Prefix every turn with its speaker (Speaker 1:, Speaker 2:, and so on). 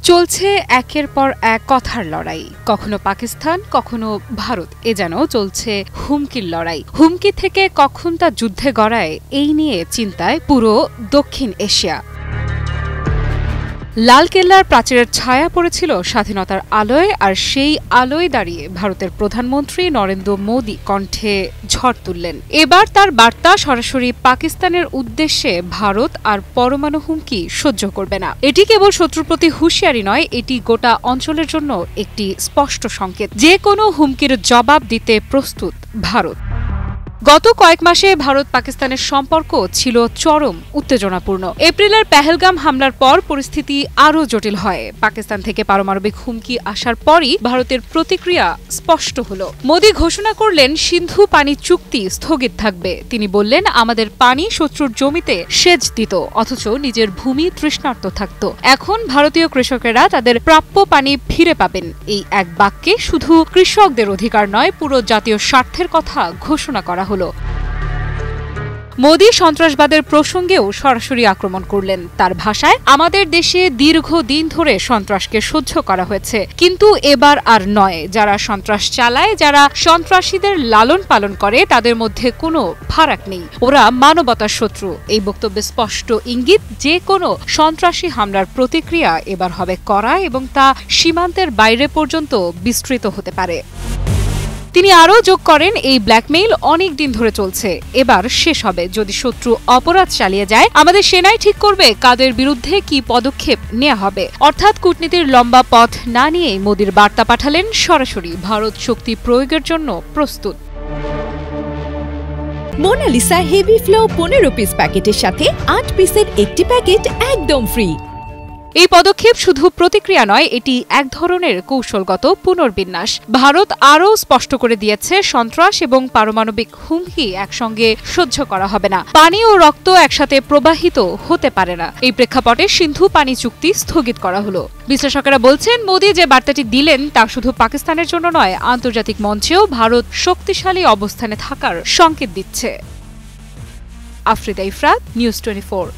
Speaker 1: চলছে একের পর এক কথার লড়াই, কখনো পাকিস্তান কখনো ভারত, এ যেন চলছে হুমকির লড়াই। হুমকি থেকে কখন তা যুদ্ধে গড়ায়, এই নিয়ে চিন্তায় পুরো দক্ষিণ এশিয়া। লালকেল্লার প্রাচীরের ছায়া পড়েছিল স্বাধীনতার আলোয়, আর সেই আলোয় দাঁড়িয়ে ভারতের প্রধানমন্ত্রী নরেন্দ্র মোদি কণ্ঠে ঝড় তুললেন। এবার তার বার্তা সরাসরি পাকিস্তানের উদ্দেশ্যে, ভারত আর পরমাণু হুমকি সহ্য করবে না। এটি কেবল শত্রুর প্রতি হুঁশিয়ারি নয়, এটি গোটা অঞ্চলের জন্য একটি স্পষ্ট সংকেত, যে কোনো হুমকির জবাব দিতে প্রস্তুত ভারত। গত কয়েক মাসে ভারত পাকিস্তানের সম্পর্ক ছিল চরম উত্তেজনাপূর্ণ। এপ্রিলের পেহেলগাম হামলার পর পরিস্থিতি আরও জটিল হয়। পাকিস্তান থেকে পারমাণবিক হুমকি আসার পরই ভারতের প্রতিক্রিয়া স্পষ্ট হল। মোদি ঘোষণা করলেন সিন্ধু পানি চুক্তি স্থগিত থাকবে। তিনি বললেন, আমাদের পানি শত্রুর জমিতে সেচ দিত, অথচ নিজের ভূমি তৃষ্ণার্ত থাকত। এখন ভারতীয় কৃষকেরা তাদের প্রাপ্য পানি ফিরে পাবেন। এই এক বাক্যে শুধু কৃষকদের অধিকার নয়, পুরো জাতীয় স্বার্থের কথা ঘোষণা করা হলো। মোদি সন্ত্রাসবাদের প্রসঙ্গেও সরাসরি আক্রমণ করলেন। তার ভাষায়, আমাদের দেশে দীর্ঘদিন ধরে সন্ত্রাসকে সহ্য করা হয়েছে, কিন্তু এবার আর নয়। যারা সন্ত্রাস চালায়, যারা সন্ত্রাসীদের লালন পালন করে, তাদের মধ্যে কোনো ফারাক নেই। ওরা মানবতার শত্রু। এই বক্তব্যে স্পষ্ট ইঙ্গিত, যে কোনো সন্ত্রাসী হামলার প্রতিক্রিয়া এবার হবে কড়া, এবং তা সীমান্তের বাইরে পর্যন্ত বিস্তৃত হতে পারে। তিনি আরও যোগ করেন, এই ব্ল্যাকমেইল অনেক দিন ধরে চলছে, এবার শেষ হবে। যদি শত্রু অপরাধ চালিয়ে যায়, আমাদের সেনাই ঠিক করবে কাদের বিরুদ্ধে কি পদক্ষেপ নেওয়া হবে। অর্থাৎ কূটনীতির লম্বা পথ না নিয়েই মোদির বার্তা পাঠালেন সরাসরি, ভারত শক্তি প্রয়োগের জন্য প্রস্তুত।
Speaker 2: মোনালিসা হেভি ফ্লো 15 পিস প্যাকেটের সাথে 8 পিসের একটি প্যাকেট একদম ফ্রি।
Speaker 1: এই পদক্ষেপ শুধু প্রতিক্রিয়া নয়, এটি এক ধরনের কৌশলগত পুনর্বিন্যাস। ভারত আরও স্পষ্ট করে দিয়েছে, সন্ত্রাস এবং পারমাণবিক হুমকি একসঙ্গে সহ্য করা হবে না। পানি ও রক্ত একসাথে প্রবাহিত হতে পারে না। এই প্রেক্ষাপটে সিন্ধু পানি চুক্তি স্থগিত করা হলো। বিশ্লেষকেরা বলছেন, মোদি যে বার্তাটি দিলেন তা শুধু পাকিস্তানের জন্য নয়, আন্তর্জাতিক মঞ্চেও ভারত শক্তিশালী অবস্থানে থাকার সংকেত দিচ্ছে। আফ্রিদা ইফরাত, নিউজ 24।